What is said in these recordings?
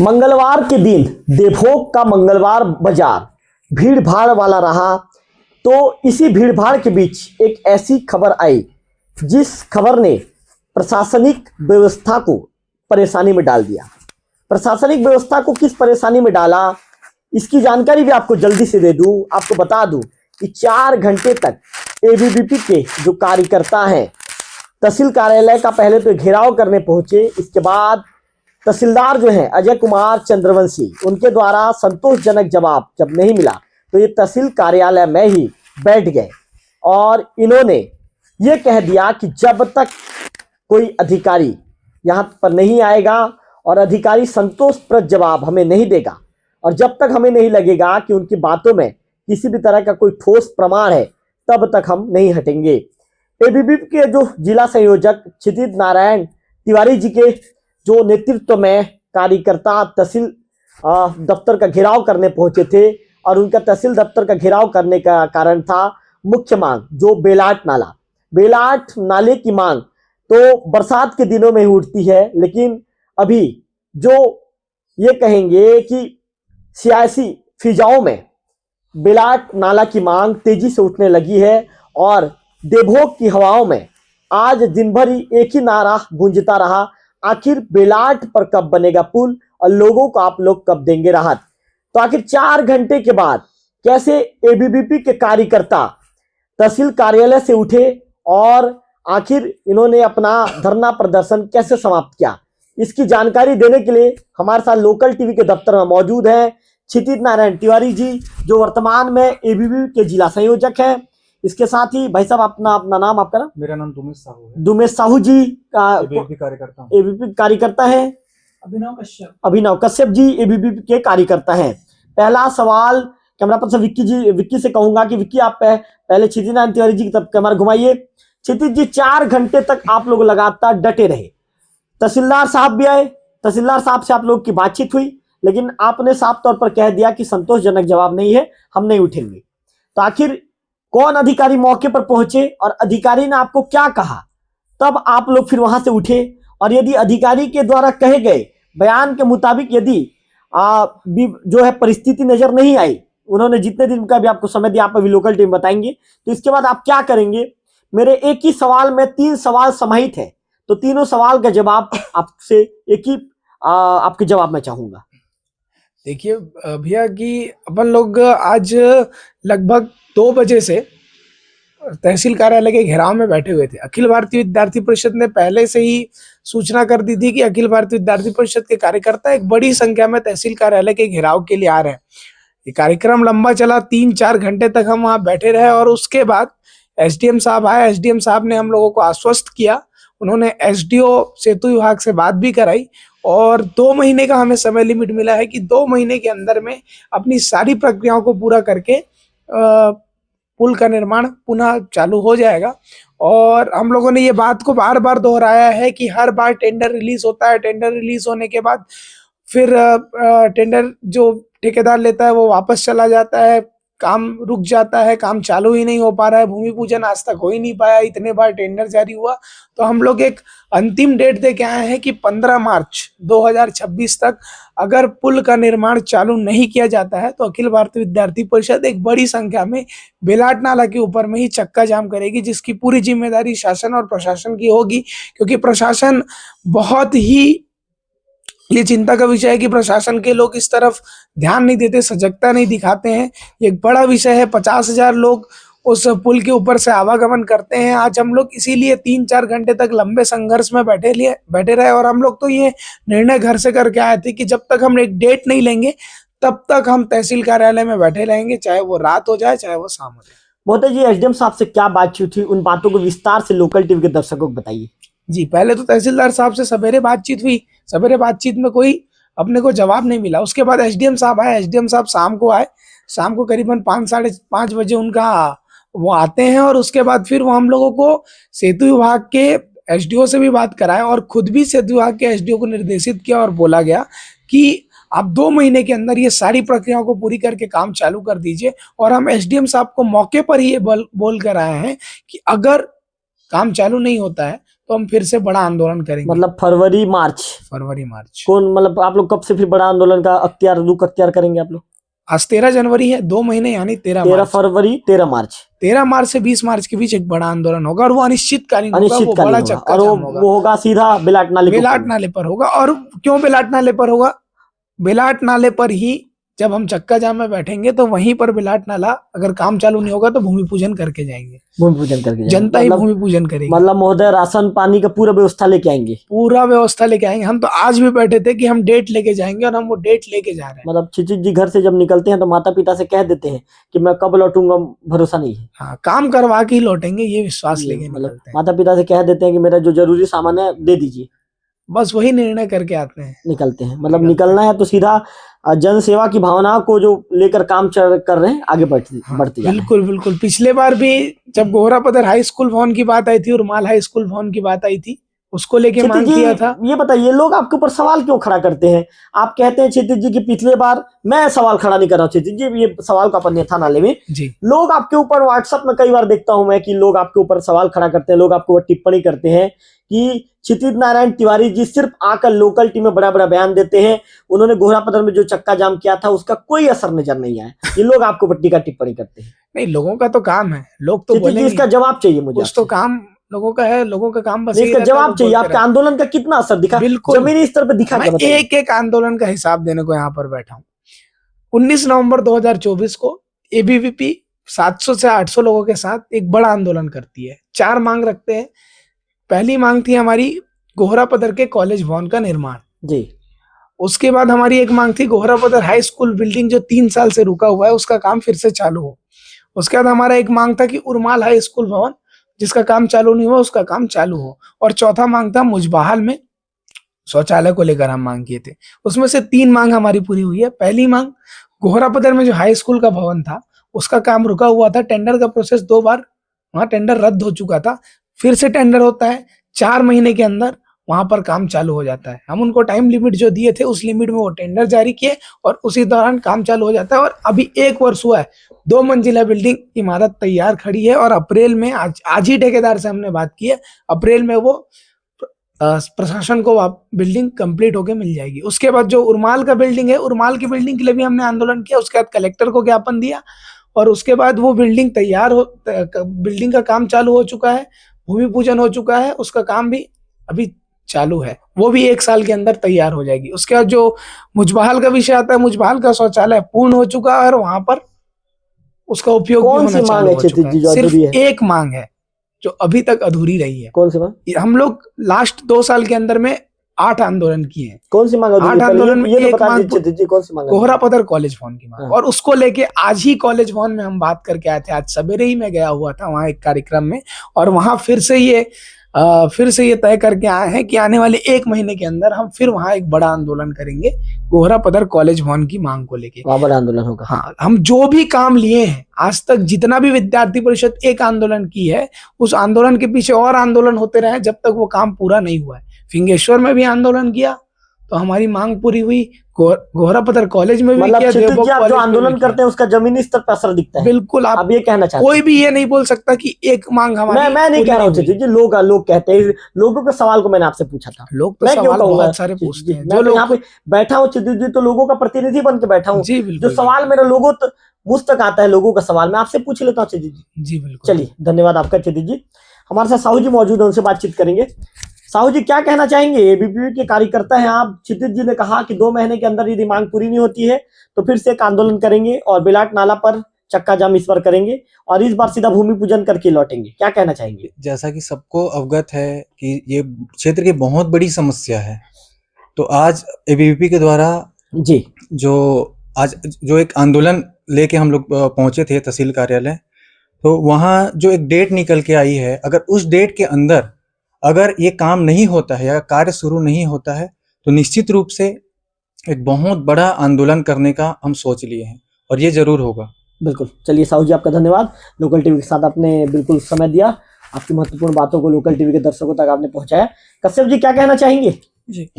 मंगलवार के दिन देवभोग का मंगलवार बाजार भीड़ भाड़ वाला रहा। तो इसी भीड़ भाड़ के बीच एक ऐसी खबर आई जिस खबर ने प्रशासनिक व्यवस्था को परेशानी में डाल दिया। प्रशासनिक व्यवस्था को किस परेशानी में डाला, इसकी जानकारी भी आपको जल्दी से दे दूं। आपको बता दूं कि 4 घंटे तक एबीवीपी के जो कार्यकर्ता हैं तहसील कार्यालय का पहले तो घेराव करने पहुंचे। इसके बाद तहसीलदार जो है अजय कुमार चंद्रवंशी, उनके द्वारा संतोषजनक जवाब जब नहीं मिला तो ये तहसील कार्यालय में ही बैठ गए और इन्होंने ये कह दिया कि जब तक कोई अधिकारी यहाँ पर नहीं आएगा और अधिकारी संतोषप्रद जवाब हमें नहीं देगा और जब तक हमें नहीं लगेगा कि उनकी बातों में किसी भी तरह का कोई ठोस प्रमाण है, तब तक हम नहीं हटेंगे। एबीवीपी के जो जिला संयोजक क्षितिज नारायण तिवारी जी के जो नेतृत्व में कार्यकर्ता तहसील दफ्तर का घेराव करने पहुंचे थे और उनका तहसील दफ्तर का घेराव करने का कारण था मुख्य मांग जो बेलाट नाले की मांग तो बरसात के दिनों में ही उठती है, लेकिन अभी जो ये कहेंगे कि सियासी फिजाओं में बेलाट नाला की मांग तेजी से उठने लगी है और देवभोग की हवाओं में आज दिन भर ही एक ही नारा गूंजता रहा, आखिर बेलाट पर कब बनेगा पुल और लोगों को आप लोग कब देंगे राहत। तो आखिर 4 घंटे के बाद कैसे एबीवीपी के कार्यकर्ता तहसील कार्यालय से उठे और आखिर इन्होंने अपना धरना प्रदर्शन कैसे समाप्त किया, इसकी जानकारी देने के लिए हमारे साथ लोकल टीवी के दफ्तर में मौजूद हैं क्षितिज नारायण तिवारी जी, जो वर्तमान में एबीवीपी के जिला संयोजक हैं। इसके साथ ही भाई साहब अपना नाम आपका ना? मेरा नाम दुमेश साहू है। दुमेश साहू जी एबीवीपी कार्यकर्ता हैं। अभिनव कश्यप जी एबीवीपी के कार्यकर्ता हैं। पहला सवाल कैमरा पर्सन विक्की से कहूंगा कि विक्की आप पहले क्षितिज नारायण तिवारी जी की तरफ कैमरा घुमाइए। क्षितिज जी, 4 घंटे तक आप लोग लगातार डटे रहे, तहसीलदार साहब भी आए, तहसीलदार साहब से आप लोग की बातचीत हुई, लेकिन आपने साफ तौर पर कह दिया कि संतोषजनक जवाब नहीं है, हम नहीं उठेंगे। तो आखिर कौन अधिकारी मौके पर पहुंचे और अधिकारी ने आपको क्या कहा, तब आप लोग फिर वहां से उठे? और यदि अधिकारी के द्वारा कहे गए बयान के मुताबिक यदि जो है परिस्थिति नजर नहीं आई, उन्होंने जितने दिन का भी आपको समय दिया, आप अभी लोकल टीम बताएंगे, तो इसके बाद आप क्या करेंगे? मेरे एक ही सवाल में 3 सवाल समाहित है, तो तीनों सवाल का जवाब आपसे एक ही आपके जवाब में चाहूंगा। देखिए भैया कि अपन लोग आज लगभग 2 बजे से तहसील कार्यालय के घेराव में बैठे हुए थे। अखिल भारतीय विद्यार्थी परिषद ने पहले से ही सूचना कर दी थी कि अखिल भारतीय विद्यार्थी परिषद के कार्यकर्ता एक बड़ी संख्या में तहसील कार्यालय के घेराव के लिए आ रहे हैं। ये कार्यक्रम लंबा चला, 3-4 घंटे तक हम वहां बैठे रहे और उसके बाद एसडीएम साहब आए। एसडीएम साहब ने हम लोगों को आश्वस्त किया, उन्होंने एसडीओ सेतु विभाग से बात भी कराई और 2 महीने का हमें समय लिमिट मिला है कि 2 महीने के अंदर में अपनी सारी प्रक्रियाओं को पूरा करके पुल का निर्माण पुनः चालू हो जाएगा। और हम लोगों ने ये बात को बार बार दोहराया है कि हर बार टेंडर रिलीज होता है, टेंडर रिलीज होने के बाद फिर टेंडर जो ठेकेदार लेता है वो वापस चला जाता है, काम रुक जाता है, काम चालू ही नहीं हो पा रहा है, भूमि पूजन आज तक हो ही नहीं पाया, इतने बार टेंडर जारी हुआ। तो हम लोग एक अंतिम डेट दे के आए हैं कि 15 मार्च 2026 तक अगर पुल का निर्माण चालू नहीं किया जाता है तो अखिल भारतीय विद्यार्थी परिषद एक बड़ी संख्या में बेलाट नाला के ऊपर में ही चक्का जाम करेगी, जिसकी पूरी जिम्मेदारी शासन और प्रशासन की होगी। क्योंकि प्रशासन बहुत ही ये चिंता का विषय है कि प्रशासन के लोग इस तरफ ध्यान नहीं देते, सजगता नहीं दिखाते हैं। ये एक बड़ा विषय है, 50,000 लोग उस पुल के ऊपर से आवागमन करते हैं। आज हम लोग इसीलिए 3-4 घंटे तक लंबे संघर्ष में बैठे रहे और हम लोग तो ये निर्णय घर से करके आए थे कि जब तक हम एक डेट नहीं लेंगे तब तक हम तहसील कार्यालय में बैठे रहेंगे, चाहे वो रात हो जाए चाहे वो शाम हो जाए। मोहते जी, एसडीएम साहब से क्या बातचीत हुई, उन बातों को विस्तार से लोकल टीवी के दर्शकों को बताइए। जी, पहले तो तहसीलदार साहब से सवेरे बातचीत हुई, सवेरे बातचीत में कोई अपने को जवाब नहीं मिला। उसके बाद एसडीएम साहब आए, एसडीएम साहब शाम को आए, शाम को करीबन 5-5:30 बजे उनका वो आते हैं और उसके बाद फिर वो हम लोगों को सेतु विभाग के एसडीओ से भी बात कराए और खुद भी सेतु विभाग के एसडीओ को निर्देशित किया और बोला गया कि आप 2 महीने के अंदर ये सारी प्रक्रियाओं को पूरी करके काम चालू कर दीजिए। और हम एसडीएम साहब को मौके पर ही ये बोल कर आए हैं कि अगर काम चालू नहीं होता है तो हम फिर से बड़ा आंदोलन करेंगे। मतलब फरवरी मार्च फरवरी-मार्च। कौन, मतलब आप लोग कब से फिर बड़ा आंदोलन का रुख अख्तियार करेंगे आप लोग? आज 13 जनवरी है, 2 महीने यानी 13 13 मार्च। फरवरी 13 मार्च 13 मार्च से 20 मार्च के बीच एक बड़ा आंदोलन होगा और वो अनिश्चितकालीन होगा, वो अनिश्चितकालीन बड़ा होगा, चक्का और जाम होगा। वो होगा सीधा बेलाट नाले के बेलाट ऊपर। नाले पर होगा। और क्यों बेलाट नाले पर होगा? बेलाट नाले पर ही जब हम चक्का जाम में बैठेंगे तो वहीं पर बेलाट नाला अगर काम चालू नहीं होगा तो भूमि पूजन करके जाएंगे, भूमि पूजन करके जाएंगे। जनता ही मतलब भूमि पूजन करेगी। मतलब महोदय राशन पानी का पूरा व्यवस्था लेके आएंगे, पूरा व्यवस्था लेके आएंगे। हम तो आज भी बैठे थे कि हम डेट लेके जाएंगे और हम वो डेट लेके जा रहे हैं। मतलब क्षितिज जी घर से जब निकलते हैं तो माता पिता से कह देते हैं कि मैं कब लौटूंगा, भरोसा नहीं है। हाँ, काम करवा के ही लौटेंगे, ये विश्वास ये लेके मतलब निकलते हैं। माता पिता से कह देते हैं कि मेरा जो जरूरी सामान है दे दीजिए, बस वही निर्णय करके आते हैं। निकलते हैं। मतलब निकलते निकलना है तो सीधा जन सेवा की भावना को जो लेकर काम कर रहे हैं, आगे बढ़ती हाँ, जाना है। बिल्कुल बिल्कुल। पिछले बार भी जब गोहरापदर हाई स्कूल भवन की बात आई थी और माल हाई स्कूल भवन की बात आई थी, उसको लेके क्षितिज मांग जी किया था। ये बताइए, लोग आपके ऊपर सवाल क्यों खड़ा करते हैं? आप कहते हैं क्षितिज जी की पिछले बार, मैं सवाल खड़ा नहीं कर रहा हूँ क्षितिज जी, ये सवाल का अपन था नाले में। जी, लोग आपके ऊपर व्हाट्सएप में कई बार देखता हूं मैं कि लोग आपके ऊपर सवाल खड़ा करते हैं, लोग आपके ऊपर टिप्पणी करते हैं कि क्षितिज नारायण तिवारी जी सिर्फ आकर लोकल टीम में बड़ा बड़ा बयान देते हैं, उन्होंने गोहरापदर में जो चक्का जाम किया था उसका कोई असर नजर नहीं आया। ये लोग आपके ऊपर टीका टिप्पणी करते हैं। नहीं, लोगों का तो काम है, लोग तो क्षितिज जी बोलेंगे। इसका जवाब चाहिए मुझे कुछ तो आपसे। काम लोगों का है, लोगों का काम बस नहीं, यही इसका रहता है, जवाब वो चाहिए। बोलते आपके रहते आंदोलन का कितना असर दिखा, हैं। बिल्कुल, जमीनी स्तर पर दिखा मैं क्या, बताइए। एक एक आंदोलन का हिसाब देने को यहाँ पर बैठा हूँ। 19 नवंबर 2024 को एबीवीपी 700 से 800 लोगों के साथ एक बड़ा आंदोलन करती है। 4 मांग रखते हैं। पहली मांग थी हमारी गोहरापदर के कॉलेज भवन का निर्माण। जी, उसके बाद हमारी एक मांग थी गोहरापदर हाई स्कूल बिल्डिंग जो 3 साल से रुका हुआ है उसका काम फिर से चालू हो। उसके बाद हमारा एक मांग था कि उर्माल हाई स्कूल भवन जिसका काम चालू नहीं हुआ उसका काम चालू हो। और चौथा मांग था मुजबाहल में शौचालय को लेकर हम मांग किए थे। उसमें से 3 मांग हमारी पूरी हुई है। पहली मांग, गोहरापदर में जो हाई स्कूल का भवन था उसका काम रुका हुआ था। टेंडर का प्रोसेस 2 बार वहां टेंडर रद्द हो चुका था, फिर से टेंडर होता है, 4 महीने के अंदर वहां पर काम चालू हो जाता है। हम उनको टाइम लिमिट जो दिए थे उस लिमिट में वो टेंडर जारी किए और उसी दौरान काम चालू हो जाता है। और अभी 1 वर्ष हुआ है, 2 मंजिला बिल्डिंग इमारत तैयार खड़ी है और अप्रैल में आज ही ठेकेदार से हमने बात की है, अप्रैल में वो प्रशासन को बिल्डिंग कंप्लीट होके मिल जाएगी। उसके बाद जो उर्माल का बिल्डिंग है, उर्माल की बिल्डिंग के लिए भी हमने आंदोलन किया। उसके बाद कलेक्टर को ज्ञापन दिया और उसके बाद वो बिल्डिंग बिल्डिंग का काम चालू हो चुका है, भूमि पूजन हो चुका है, उसका काम भी अभी चालू है, वो भी 1 साल के अंदर तैयार हो जाएगी। उसके बाद जो मुजबाहल का विषय आता है, मुजबाहल का शौचालय पूर्ण हो चुका है और वहां पर उसका उपयोग भी कौन होना सी मांग चालू है हो क्षितिज चुका जी है। जो सिर्फ अधूरी है? एक मांग है जो अभी तक अधूरी रही है। कौन सी मांग? हम लोग लास्ट 2 साल के अंदर में 8 आंदोलन किए हैं। कौन सी मांग अधूरी है? 8 आंदोलन में ये तो एक बता मांग दीजिए क्षितिज जी, कौन सी मांग अधूरी है? गोहरापदर कॉलेज भवन की मांग, हाँ। और उसको लेके आज ही कॉलेज भवन में हम बात करके आए थे। आज सवेरे ही मैं गया हुआ था वहां एक कार्यक्रम में और वहां फिर से ये तय करके आए हैं कि आने वाले 1 महीने के अंदर हम फिर वहां एक बड़ा आंदोलन करेंगे गोहरापदर कॉलेज भवन की मांग को लेके। वहां बड़ा आंदोलन होगा। हाँ, हम जो भी काम लिए हैं आज तक, जितना भी विद्यार्थी परिषद एक आंदोलन की है, उस आंदोलन के पीछे और आंदोलन होते रहे जब तक वो काम पूरा नहीं हुआ है। फिंगेश्वर में भी आंदोलन किया तो हमारी मांग पूरी हुई, गोहरापदर कॉलेज में भी मतलब किया, क्षितिज देवभोग जी आप कॉलेज जो में भी आंदोलन किया। करते हैं उसका जमीनी स्तर पर असर दिखता है। बिल्कुल, आप ये कहना चाहते कोई भी ये नहीं बोल सकता कि एक मांग हैं? हमारी मैं नहीं पूरी कह रहा हूँ हुई। क्षितिज जी, लोग कहते हैं, लोगों के सवाल को मैंने आपसे पूछा था। लोग तो मैं क्यों सवाल कहूंगा बहुत सारे क्षितिज पूछते जी? हैं मैं जो तो यहाँ लोग। पे बैठा हूँ क्षितिज जी, तो लोगों का प्रतिनिधि बन के बैठा हूँ। जी जो बिल्कुल, सवाल मेरा मुझ तक आता है, लोगों का सवाल मैं आपसे पूछ लेता हूँ क्षितिज जी। जी बिल्कुल। चलिए, धन्यवाद आपका क्षितिज जी। हमारे साथ साहू जी मौजूद है, उनसे बातचीत करेंगे। साहू जी क्या कहना चाहेंगे? एबीवीपी के कार्यकर्ता हैं आप। क्षितिज जी ने कहा कि 2 महीने के अंदर यदि मांग पूरी नहीं होती है तो फिर से एक आंदोलन करेंगे और बेलाट नाला पर चक्का जाम इस बार करेंगे और इस बार सीधा भूमि पूजन करके लौटेंगे। क्या कहना चाहेंगे? जैसा कि सबको अवगत है कि ये क्षेत्र की बहुत बड़ी समस्या है, तो आज एबीवीपी के द्वारा जी जो एक आंदोलन लेके हम लोग पहुंचे थे तहसील कार्यालय, तो वहाँ जो एक डेट निकल के आई है, अगर उस डेट के अंदर अगर ये काम नहीं होता है या कार्य शुरू नहीं होता है तो निश्चित रूप से एक बहुत बड़ा आंदोलन करने का हम सोच लिए हैं और ये जरूर होगा। बिल्कुल। चलिए साहू जी, आपका धन्यवाद। लोकल टीवी के साथ आपने बिल्कुल समय दिया, आपकी महत्वपूर्ण बातों को लोकल टीवी के दर्शकों तक आपने पहुंचाया। कश्यप जी क्या कहना चाहेंगे? जी,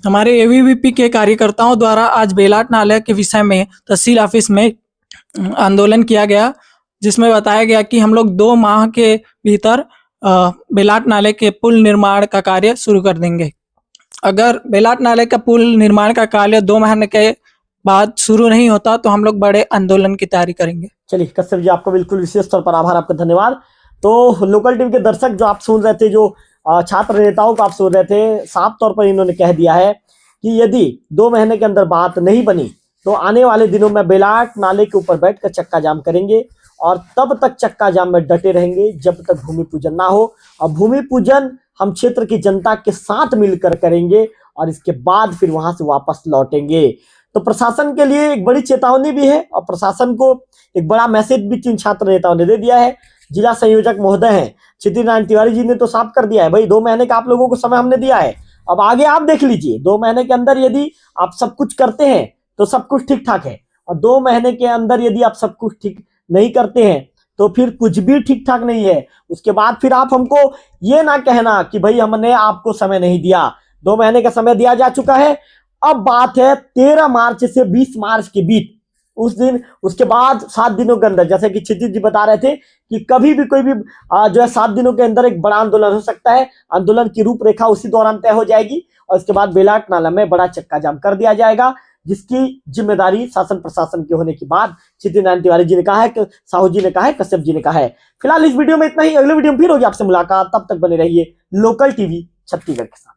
हमारे एबीवीपी के कार्यकर्ताओं द्वारा आज बेलाट नाले के विषय में तहसील ऑफिस में आंदोलन किया गया, जिसमें बताया गया कि हम लोग 2 माह के भीतर बेलाट नाले के पुल निर्माण का कार्य शुरू कर देंगे। अगर बेलाट नाले का पुल निर्माण का कार्य 2 महीने के बाद शुरू नहीं होता तो हम लोग बड़े आंदोलन की तैयारी करेंगे। चलिए कश्यप जी, आपका बिल्कुल विशेष तौर पर आभार, आपका धन्यवाद। तो लोकल टीवी के दर्शक जो आप सुन रहे थे, जो छात्र नेताओं को आप सुन रहे थे, साफ तौर पर इन्होंने कह दिया है कि यदि 2 महीने के अंदर बात नहीं बनी तो आने वाले दिनों में बेलाट नाले के ऊपर बैठकर चक्का जाम करेंगे और तब तक चक्का जाम में डटे रहेंगे जब तक भूमि पूजन ना हो। और भूमि पूजन हम क्षेत्र की जनता के साथ मिलकर करेंगे और इसके बाद फिर वहां से वापस लौटेंगे। तो प्रशासन के लिए एक बड़ी चेतावनी भी है और प्रशासन को एक बड़ा मैसेज भी इन छात्र नेताओं ने दे दिया है। जिला संयोजक महोदय हैं क्षितिज नारायण तिवारी जी ने तो साफ कर दिया है, भाई 2 महीने का आप लोगों को समय हमने दिया है, अब आगे आप देख लीजिए। 2 महीने के अंदर यदि आप सब कुछ करते हैं तो सब कुछ ठीक ठाक है, और 2 महीने के अंदर यदि आप सब कुछ ठीक नहीं करते हैं तो फिर कुछ भी ठीक ठाक नहीं है। उसके बाद फिर आप हमको ये ना कहना कि भाई हमने आपको समय नहीं दिया। 2 महीने का समय दिया जा चुका है। अब बात है 13 मार्च से 20 मार्च के बीच, उस दिन, उसके बाद 7 दिनों के अंदर, जैसे कि क्षितिज जी बता रहे थे कि कभी भी कोई भी जो है 7 दिनों के अंदर एक बड़ा आंदोलन हो सकता है। आंदोलन की रूपरेखा उसी दौरान तय हो जाएगी और इसके बाद बेलाट नाला में बड़ा चक्का जाम कर दिया जाएगा, जिसकी जिम्मेदारी शासन प्रशासन के होने की बात क्षितिज नारायण तिवारी जी ने कहा है, साहू जी ने कहा है, कश्यप जी ने कहा है। फिलहाल इस वीडियो में इतना ही, अगले वीडियो में फिर होगी आपसे मुलाकात। तब तक बने रहिए लोकल टीवी छत्तीसगढ़ के साथ।